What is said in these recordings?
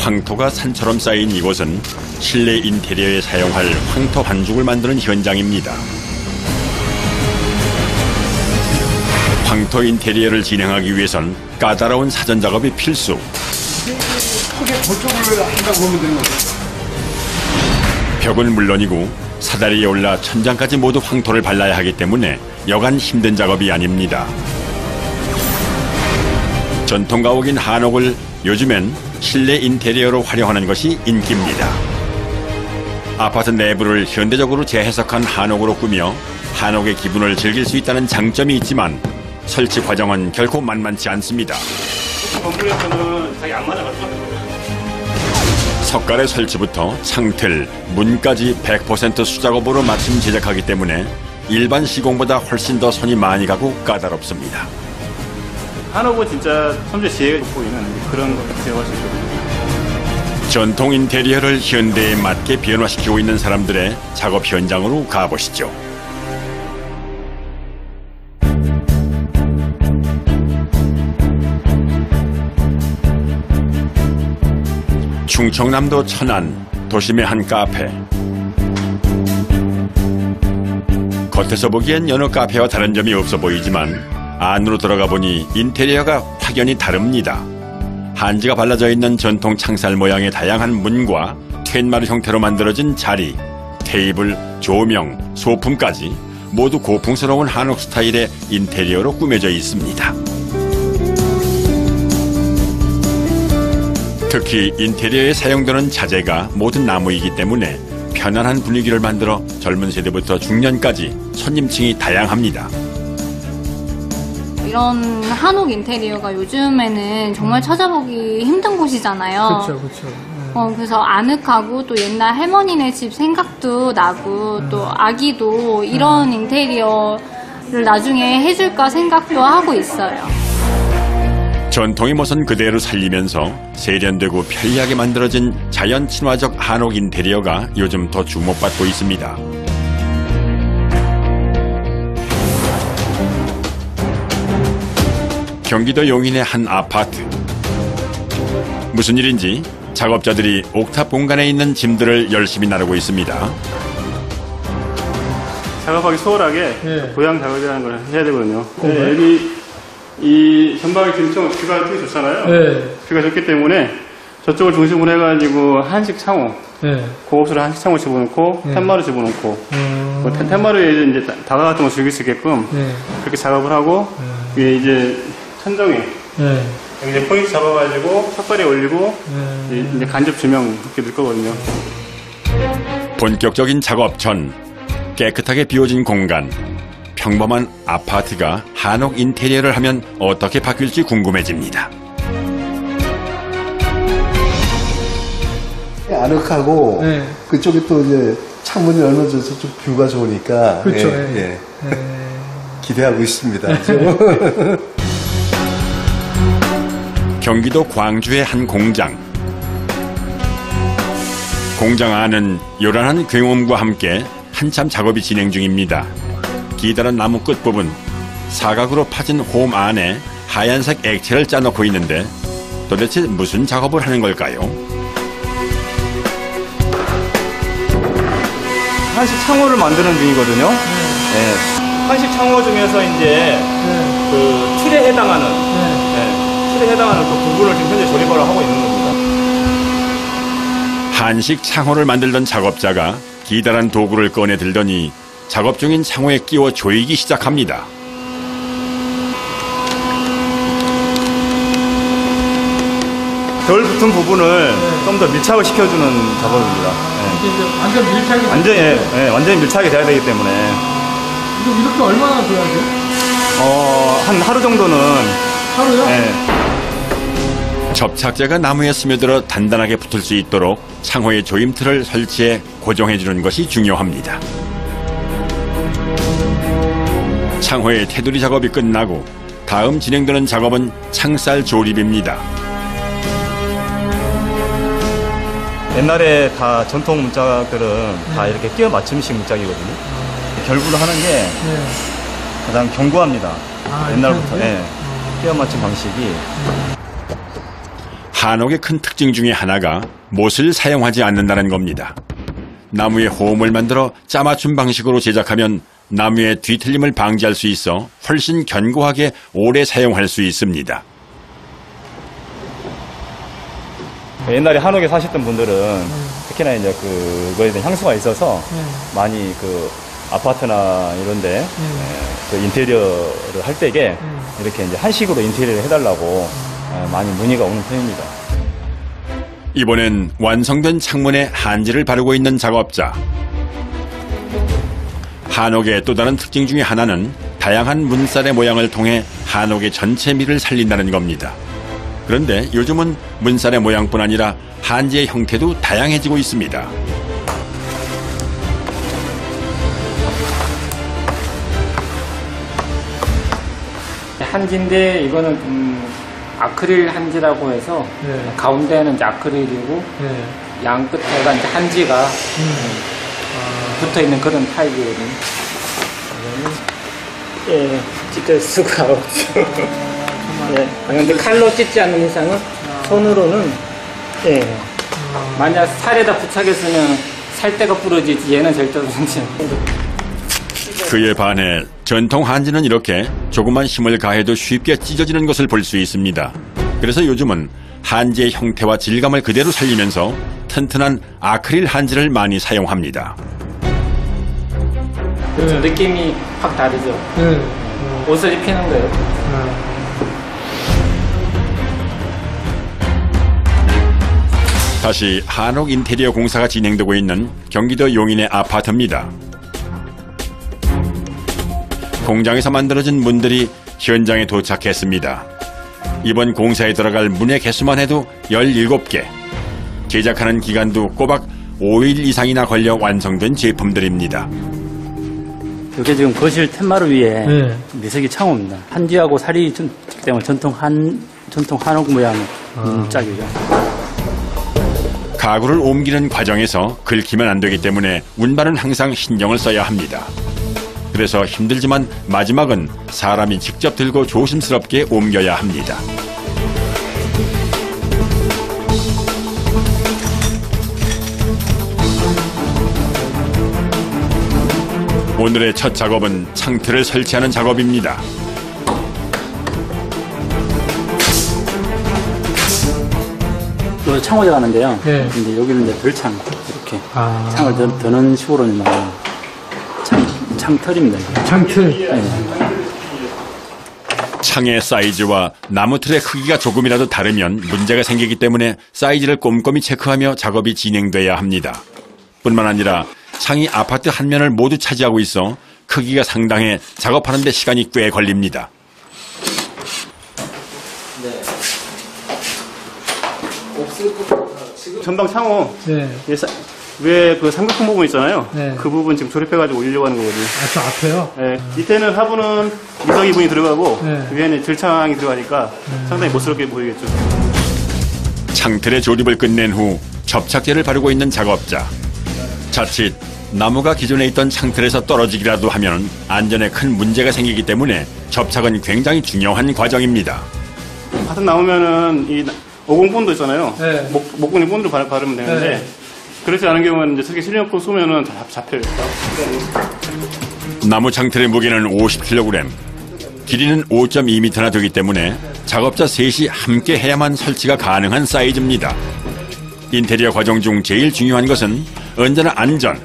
황토가 산처럼 쌓인 이곳은 실내 인테리어에 사용할 황토 반죽을 만드는 현장입니다. 황토 인테리어를 진행하기 위해선 까다로운 사전 작업이 필수. 크게 고쪽을 한다고 보면 되는 거죠. 벽은 물론이고 사다리에 올라 천장까지 모두 황토를 발라야 하기 때문에 여간 힘든 작업이 아닙니다. 전통 가옥인 한옥을 요즘엔 실내 인테리어로 활용하는 것이 인기입니다. 아파트 내부를 현대적으로 재해석한 한옥으로 꾸며 한옥의 기분을 즐길 수 있다는 장점이 있지만 설치 과정은 결코 만만치 않습니다. 건물에서는 자기 안 맞아가지고 석가래 설치부터 창틀, 문까지 100% 수작업으로 맞춤 제작하기 때문에 일반 시공보다 훨씬 더 손이 많이 가고 까다롭습니다. 한옥은 진짜 섬세 지혜가 보이는 그런 걸 제어할 수 있거든요. 전통 인테리어를 현대에 맞게 변화시키고 있는 사람들의 작업 현장으로 가보시죠. 충청남도 천안 도심의 한 카페. 겉에서 보기엔 여느 카페와 다른 점이 없어 보이지만 안으로 들어가 보니 인테리어가 확연히 다릅니다. 한지가 발라져 있는 전통 창살 모양의 다양한 문과 툇마루 형태로 만들어진 자리, 테이블, 조명, 소품까지 모두 고풍스러운 한옥 스타일의 인테리어로 꾸며져 있습니다. 특히 인테리어에 사용되는 자재가 모든 나무이기 때문에 편안한 분위기를 만들어 젊은 세대부터 중년까지 손님층이 다양합니다. 이런 한옥 인테리어가 요즘에는 정말 찾아보기 힘든 곳이잖아요. 그렇죠. 그래서 아늑하고 또 옛날 할머니네 집 생각도 나고 또 아기도 이런 인테리어를 나중에 해줄까 생각도 하고 있어요. 전통의 모습 그대로 살리면서 세련되고 편리하게 만들어진 자연 친화적 한옥 인테리어가 요즘 더 주목받고 있습니다. 경기도 용인의 한 아파트. 무슨 일인지 작업자들이 옥탑 공간에 있는 짐들을 열심히 나르고 있습니다. 작업하기 수월하게 보양 작업이라는 걸 해야 되거든요. 네, 여기 이 전방에 지금 뷰가 되게 좋잖아요. 뷰가 좋기 때문에 저쪽을 중심으로 해가지고 한식 창호, 고급스러운 한식 창호 집어넣고 텐마루 집어넣고 텐마루에 이제 다가 같은 거 즐길 수 있게끔 그렇게 작업을 하고 위에 이제 천정에 여기 이제 포인트 잡아가지고 석가리에 올리고 이제 간접 조명 이렇게 넣을 거거든요. 본격적인 작업 전 깨끗하게 비워진 공간. 평범한 아파트가 한옥 인테리어를 하면 어떻게 바뀔지 궁금해집니다. 아늑하고 그쪽에 또 이제 창문이 열려져서 좀 뷰가 좋으니까 그렇죠. 기대하고 있습니다. 경기도 광주의 한 공장. 공장 안은 요란한 굉음과 함께 한참 작업이 진행 중입니다. 기다란 나무 끝부분, 사각으로 파진 홈 안에 하얀색 액체를 짜놓고 있는데 도대체 무슨 작업을 하는 걸까요? 한식 창호를 만드는 중이거든요. 한식 창호 중에서 이제 그 틀에 해당하는 틀에 해당하는 그 부분을 지금 현재 조립을 하고 있는 겁니다. 한식 창호를 만들던 작업자가 기다란 도구를 꺼내 들더니 작업 중인 창호에 끼워 조이기 시작합니다. 덜 붙은 부분을 좀 더 밀착을 시켜주는 작업입니다. 완전 밀착이 완전히 밀착이 돼야 되기 때문에. 이렇게 얼마나 둬야 돼요? 한 하루 정도는. 하루요? 접착제가 나무에 스며들어 단단하게 붙을 수 있도록 창호의 조임틀을 설치해 고정해주는 것이 중요합니다. 창호의 테두리 작업이 끝나고 다음 진행되는 작업은 창살 조립입니다. 옛날에 다 전통 문짝들은 다 이렇게 끼워 맞춤식 문짝이거든요. 결부를 하는 게 가장 견고합니다. 옛날부터 끼워 맞춤 방식이. 한옥의 큰 특징 중에 하나가 못을 사용하지 않는다는 겁니다. 나무에 호음을 만들어 짜맞춤 방식으로 제작하면 나무의 뒤틀림을 방지할 수 있어 훨씬 견고하게 오래 사용할 수 있습니다. 옛날에 한옥에 사셨던 분들은 특히나 이제 그거에 대한 향수가 있어서 많이 그 아파트나 이런데 그 인테리어를 할 때에 이렇게 이제 한식으로 인테리어를 해달라고 많이 문의가 오는 편입니다. 이번엔 완성된 창문에 한지를 바르고 있는 작업자. 한옥의 또 다른 특징 중에 하나는 다양한 문살의 모양을 통해 한옥의 전체 미를 살린다는 겁니다. 그런데 요즘은 문살의 모양뿐 아니라 한지의 형태도 다양해지고 있습니다. 한지인데 이거는 아크릴 한지라고 해서 가운데는 이제 아크릴이고 양 끝에가 이제 한지가 붙어 있는 그런 타입이거든요. 예, 찢을 수가 없죠. 예, 그런데 칼로 찢지 않는 이상은 손으로는 예, 만약 살에다 부착했으면 살대가 부러지지 얘는 절대 부러지지 않아요. 그에 반해 전통 한지는 이렇게 조그만 힘을 가해도 쉽게 찢어지는 것을 볼 수 있습니다. 그래서 요즘은 한지의 형태와 질감을 그대로 살리면서 튼튼한 아크릴 한지를 많이 사용합니다. 느낌이 확 다르죠. 옷을 입히는 거예요. 다시 한옥 인테리어 공사가 진행되고 있는 경기도 용인의 아파트입니다. 공장에서 만들어진 문들이 현장에 도착했습니다. 이번 공사에 들어갈 문의 개수만 해도 17개. 제작하는 기간도 꼬박 5일 이상이나 걸려 완성된 제품들입니다. 이게 지금 거실 텐마루 위에 미세기 창호입니다. 한지하고 살이 때문에 전통 한옥 모양 짝이죠. 가구를 옮기는 과정에서 긁히면 안 되기 때문에 운반은 항상 신경을 써야 합니다. 그래서 힘들지만 마지막은 사람이 직접 들고 조심스럽게 옮겨야 합니다. 오늘의 첫 작업은 창틀을 설치하는 작업입니다. 요 창호제 가는데요. 근데 여기는 이제 들창 이렇게 창을 드는 식으로 창틀입니다. 창틀. 창의 사이즈와 나무 틀의 크기가 조금이라도 다르면 문제가 생기기 때문에 사이즈를 꼼꼼히 체크하며 작업이 진행돼야 합니다. 뿐만 아니라 창이 아파트 한 면을 모두 차지하고 있어 크기가 상당해 작업하는 데 시간이 꽤 걸립니다. 전방 창호 왜 그 삼각형 부분 있잖아요. 그 부분 지금 조립해가지고 올리려고 하는 거거든요. 저 앞에요? 네, 밑에는 하부는 미석이분이 들어가고 위에는 들창이 들어가니까 상당히 멋스럽게 보이겠죠. 창틀의 조립을 끝낸 후 접착제를 바르고 있는 작업자. 자칫 나무가 기존에 있던 창틀에서 떨어지기라도 하면 안전에 큰 문제가 생기기 때문에 접착은 굉장히 중요한 과정입니다. 같은 나오면은 이 오공본도 있잖아요. 목공이 본드로 바르면 되는데 그렇지 않은 경우는 이제 특히 실력고 쏘면은 다 잡혀요. 나무 창틀의 무게는 50kg, 길이는 5.2m나 되기 때문에 작업자 셋이 함께 해야만 설치가 가능한 사이즈입니다. 인테리어 과정 중 제일 중요한 것은 언제나 안전,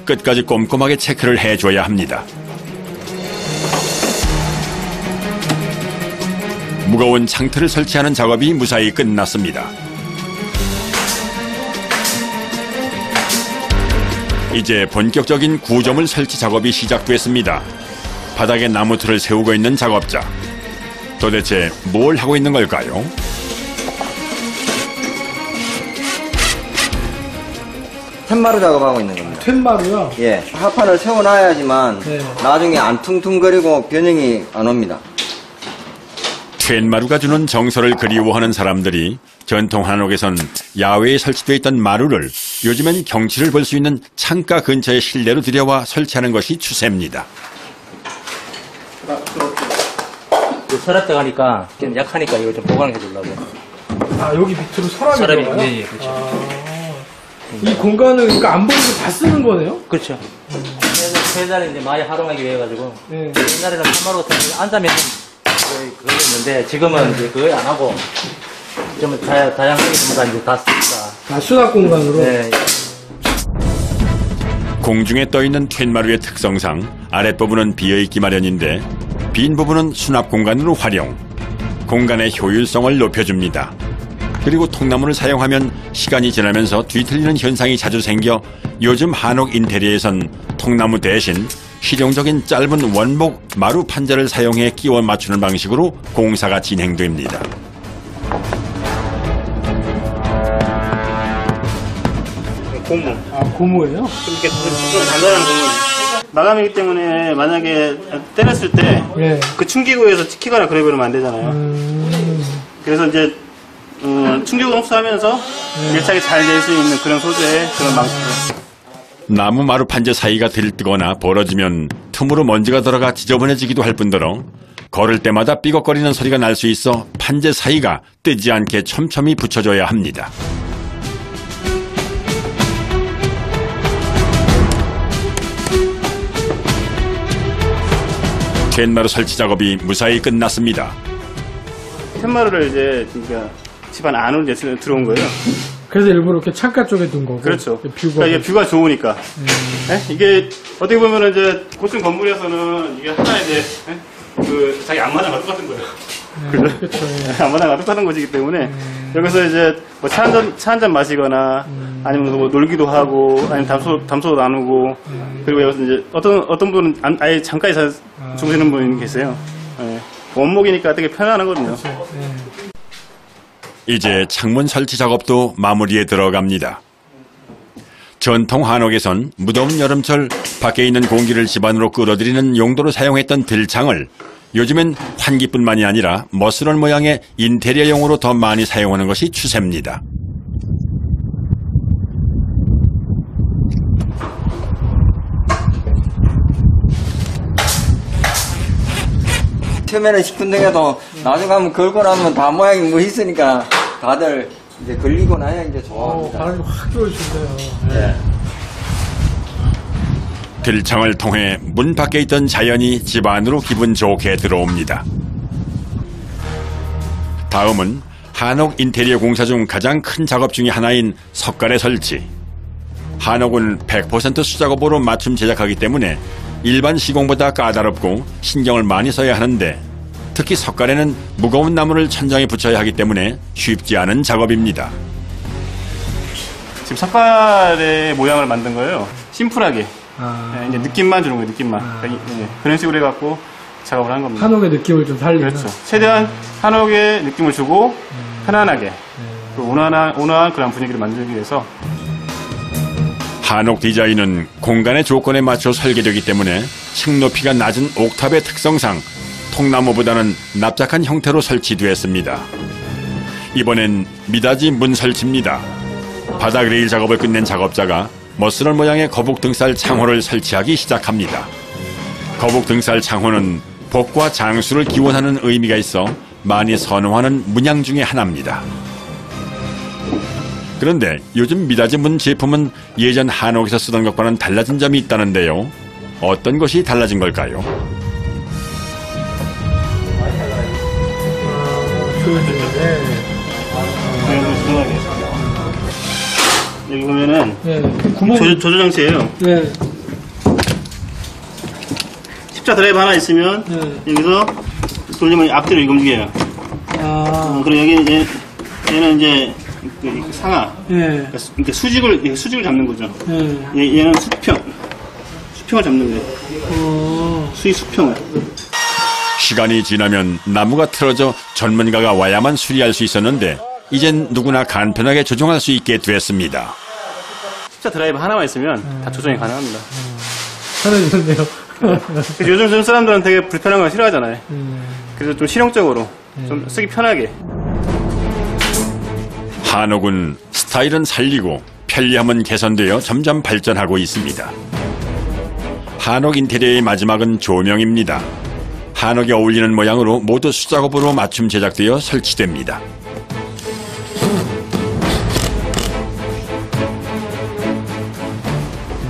끝까지 꼼꼼하게 체크를 해줘야 합니다. 무거운 창틀을 설치하는 작업이 무사히 끝났습니다. 이제 본격적인 구조물 설치 작업이 시작됐습니다. 바닥에 나무 틀을 세우고 있는 작업자. 도대체 뭘 하고 있는 걸까요? 텐마루 작업하고 있는 겁니다. 텐마루요? 예. 하판을 세워놔야지만 나중에 안 퉁퉁거리고 변형이 안 옵니다. 텐마루가 주는 정서를 그리워하는 사람들이 전통 한옥에선 야외에 설치되어 있던 마루를 요즘엔 경치를 볼 수 있는 창가 근처의 실내로 들여와 설치하는 것이 추세입니다. 서랍대 가니까 좀 약하니까 이거 좀 보강해 주려고. 아, 여기 밑으로 서랍이 들어가요? 네, 그렇죠. 이 공간을 그러니까 안 보이고 다 쓰는 거네요? 그렇죠. 회사를 이제 많이 활용하기 위해 가지고 옛날에는 한마로 같은 앉아면 그거였는데 지금은 이제 그거 안 하고 좀 다양하게 공간 이제 다 쓰니까. 아, 수납 공간으로? 네. 공중에 떠있는 툇마루의 특성상 아랫부분은 비어있기 마련인데 빈 부분은 수납 공간으로 활용. 공간의 효율성을 높여줍니다. 그리고 통나무를 사용하면 시간이 지나면서 뒤틀리는 현상이 자주 생겨 요즘 한옥 인테리어에선 통나무 대신 실용적인 짧은 원목 마루 판자를 사용해 끼워 맞추는 방식으로 공사가 진행됩니다. 고무. 아, 고무예요? 이렇게 좀 단단한 고무. 마감이기 때문에 만약에 때렸을 때 그 충기구에서 찍히거나 그러면 안 되잖아요. 그래서 이제 충격을 흡수하면서 밀착이 잘 될 수 있는 그런 소재의 그런 방식으로. 나무 마루 판재 사이가 들뜨거나 벌어지면 틈으로 먼지가 들어가 지저분해지기도 할 뿐더러 걸을 때마다 삐걱거리는 소리가 날 수 있어 판재 사이가 뜨지 않게 촘촘히 붙여줘야 합니다. 툇마루 설치 작업이 무사히 끝났습니다. 툇마루를 이제 그러니까 집안 안으로 이제 들어온 거예요. 그래서 일부러 이렇게 창가 쪽에 둔 거고. 그렇죠. 뷰가. 그러니까 이게 뷰가 좋으니까. 네? 이게 어떻게 보면은 이제 고층 건물에서는 이게 하나 이제 그 자기 앞마당과 똑같은 거예요. 그렇죠. 앞마당과 똑같은 것이기 때문에 여기서 이제 뭐 차 한 잔 마시거나 아니면 뭐 놀기도 하고 아니면 담소도 나누고 그리고 여기서 이제 어떤 분은 아예 잠까지 주무시는 분이 계세요. 네. 원목이니까 되게 편안하거든요. 이제 창문 설치 작업도 마무리에 들어갑니다. 전통 한옥에선 무더운 여름철 밖에 있는 공기를 집안으로 끌어들이는 용도로 사용했던 들창을 요즘엔 환기뿐만이 아니라 머스런 모양의 인테리어용으로 더 많이 사용하는 것이 추세입니다. 처음에는 시큰둥해도 나중에 가면 걸고 나면 다 모양이 멋있으니까 다들 이제 걸리고 나야 이제 좋아합니다. 바람이 확 들어오시네요. 네. 들창을 통해 문 밖에 있던 자연이 집 안으로 기분 좋게 들어옵니다. 다음은 한옥 인테리어 공사 중 가장 큰 작업 중의 하나인 석가래 설치. 한옥은 100% 수작업으로 맞춤 제작하기 때문에 일반 시공보다 까다롭고 신경을 많이 써야 하는데 특히 석가래는 무거운 나무를 천장에 붙여야 하기 때문에 쉽지 않은 작업입니다. 지금 석가래 모양을 만든 거예요. 심플하게. 네, 이제 느낌만 주는 거예요, 느낌만. 네, 그런 식으로 해갖고 작업을 한 겁니다. 한옥의 느낌을 좀 살리는. 그렇죠. 최대한 한옥의 느낌을 주고 편안하게 또 온화한 그런 분위기를 만들기 위해서. 한옥 디자인은 공간의 조건에 맞춰 설계되기 때문에 층 높이가 낮은 옥탑의 특성상 통나무보다는 납작한 형태로 설치되었습니다. 이번엔 미닫이 문 설치입니다. 바닥 레일 작업을 끝낸 작업자가 머스런 모양의 거북 등살 창호를 설치하기 시작합니다. 거북 등살 창호는 복과 장수를 기원하는 의미가 있어 많이 선호하는 문양 중에 하나입니다. 그런데 요즘 미닫이 문 제품은 예전 한옥에서 쓰던 것과는 달라진 점이 있다는데요. 어떤 것이 달라진 걸까요? 여기 보면은 조조 장치예요. 십자 드라이브 하나 있으면 여기서 돌리면 앞뒤로 이거 움직여요. 그리고 여기 얘는 이제 그 상하, 그러니까 수직을 잡는 거죠. 얘는 수평을 잡는 거예요. 수평을. 시간이 지나면 나무가 틀어져 전문가가 와야만 수리할 수 있었는데 이젠 누구나 간편하게 조정할 수 있게 됐습니다. 십자 드라이브 하나만 있으면 다 조정이 가능합니다. 편해졌네요. 요즘 사람들은 되게 불편한 거 싫어하잖아요. 그래서 좀 실용적으로 좀 쓰기 편하게. 한옥은 스타일은 살리고 편리함은 개선되어 점점 발전하고 있습니다. 한옥 인테리어의 마지막은 조명입니다. 한옥에 어울리는 모양으로 모두 수작업으로 맞춤 제작되어 설치됩니다.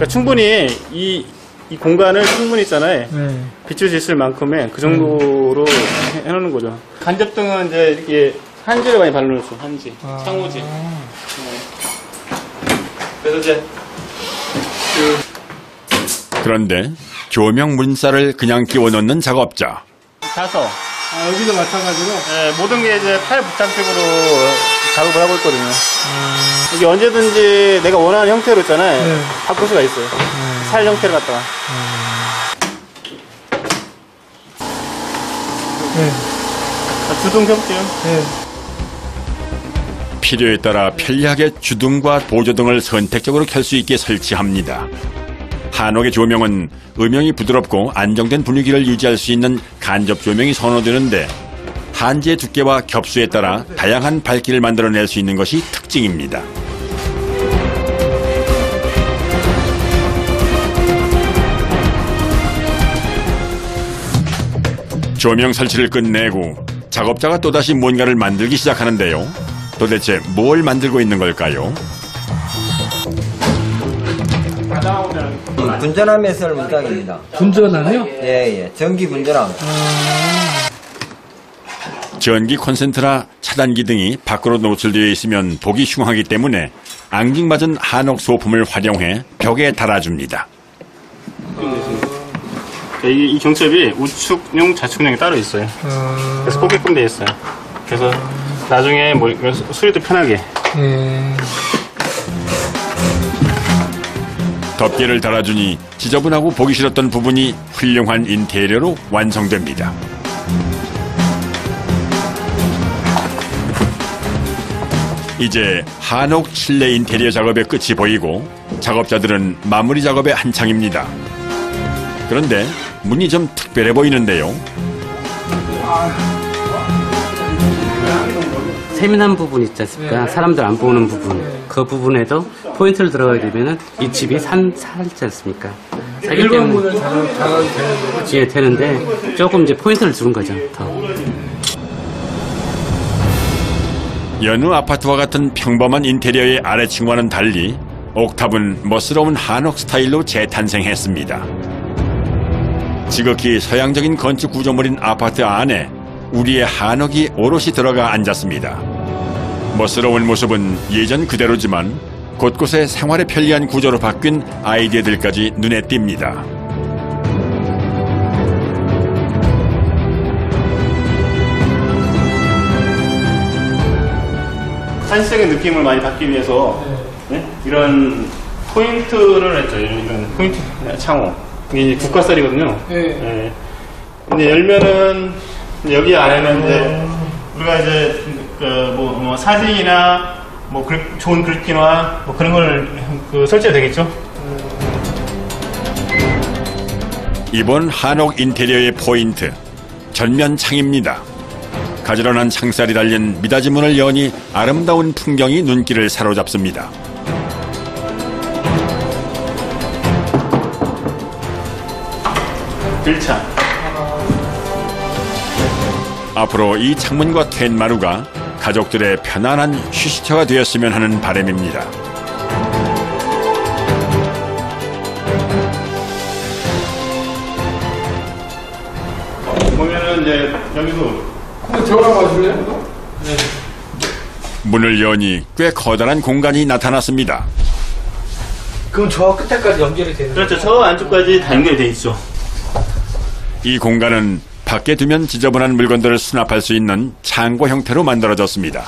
그러니까 충분히 이 공간을 충분히 있잖아요. 비출 수 있을 만큼의 그 정도로 해놓는 거죠. 간접등은 이제 이렇게 한지를 많이 발라놓죠. 한지, 창호지. 그래서 이제 그런데 조명 문살을 그냥 끼워 넣는 작업자. 자서. 여기도 마찬가지로? 네, 모든 게 이제 팔 부착식으로 작업을 하고 있거든요. 이게 언제든지 내가 원하는 형태로 있잖아요. 바꿀 수가 있어요. 살 형태를 갖다가. 주둥 켜볼게요. 필요에 따라 편리하게 주등과 보조등을 선택적으로 켤 수 있게 설치합니다. 한옥의 조명은 음영이 부드럽고 안정된 분위기를 유지할 수 있는 간접 조명이 선호되는데 한지의 두께와 겹수에 따라 다양한 밝기를 만들어낼 수 있는 것이 특징입니다. 조명 설치를 끝내고 작업자가 또다시 뭔가를 만들기 시작하는데요. 도대체 뭘 만들고 있는 걸까요? 분전함 해설 문짝입니다. 분전함이요? 예. 전기 분전함. 전기 콘센트나 차단기 등이 밖으로 노출되어 있으면 보기 흉하기 때문에 앙증맞은 한옥 소품을 활용해 벽에 달아줍니다. 이 경첩이 우측용, 좌측용이 따로 있어요. 그래서 뽑게끔 되어 있어요. 그래서 나중에 뭐 수리도 편하게. 덮개를 달아주니 지저분하고 보기 싫었던 부분이 훌륭한 인테리어로 완성됩니다. 이제 한옥 실내 인테리어 작업의 끝이 보이고 작업자들은 마무리 작업에 한창입니다. 그런데 문이 좀 특별해 보이는데요. 세밀한 부분 있지 않습니까? 사람들 안 보는 부분. 그 부분에도 포인트를 들어가게 되면은 이 집이 살지 않습니까? 일반 문을 작업이 예, 되는데 조금 이제 포인트를 주는 거죠. 더. 여느 아파트와 같은 평범한 인테리어의 아래층과는 달리 옥탑은 멋스러운 한옥 스타일로 재탄생했습니다. 지극히 서양적인 건축 구조물인 아파트 안에 우리의 한옥이 오롯이 들어가 앉았습니다. 멋스러운 모습은 예전 그대로지만 곳곳에 생활에 편리한 구조로 바뀐 아이디어들까지 눈에 띕니다. 한시적인 느낌을 많이 받기 위해서 이런 포인트를 했죠. 이런 포인트 창호. 이게 국가쌀이거든요. 네. 이제 열면은 여기 안에는 이제 우리가 이제 뭐 사진이나 뭐 좋은 글귀나 뭐 그런 걸 설치가 되겠죠. 이번 한옥 인테리어의 포인트, 전면 창입니다. 가지런한 창살이 달린 미닫이 문을 여니 아름다운 풍경이 눈길을 사로잡습니다. 들창. 앞으로 이 창문과 툇마루가 가족들의 편안한 휴식처가 되었으면 하는 바람입니다. 보면은 이제 여기도 한번 들어가 봐줄래요? 네. 문을 여니 꽤 커다란 공간이 나타났습니다. 그럼 저 끝에까지 연결이 되는 그렇죠. 저 안쪽까지 다 연결돼 있죠. 이 공간은 밖에 두면 지저분한 물건들을 수납할 수 있는 창고 형태로 만들어졌습니다.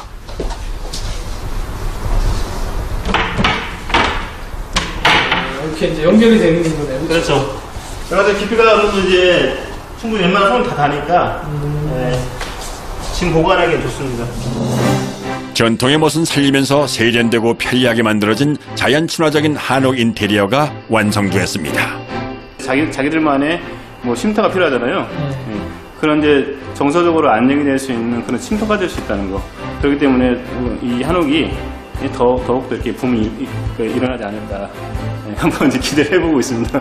이렇게 이제 연결이 되는 거네요. 그렇죠. 여기서 깊이가 어느 정도 이제 충분히 웬만한 손 다 다니까 짐 보관하기 좋습니다. 전통의 멋은 살리면서 세련되고 편리하게 만들어진 자연 친화적인 한옥 인테리어가 완성되었습니다. 자기들만의 뭐 쉼터가 필요하잖아요. 그런데 정서적으로 안정이 될 수 있는 그런 쉼터가 될 수 있다는 거. 그렇기 때문에 이 한옥이 더욱더 이렇게 붐이 일어나지 않을까 한번 이제 기대를 해보고 있습니다.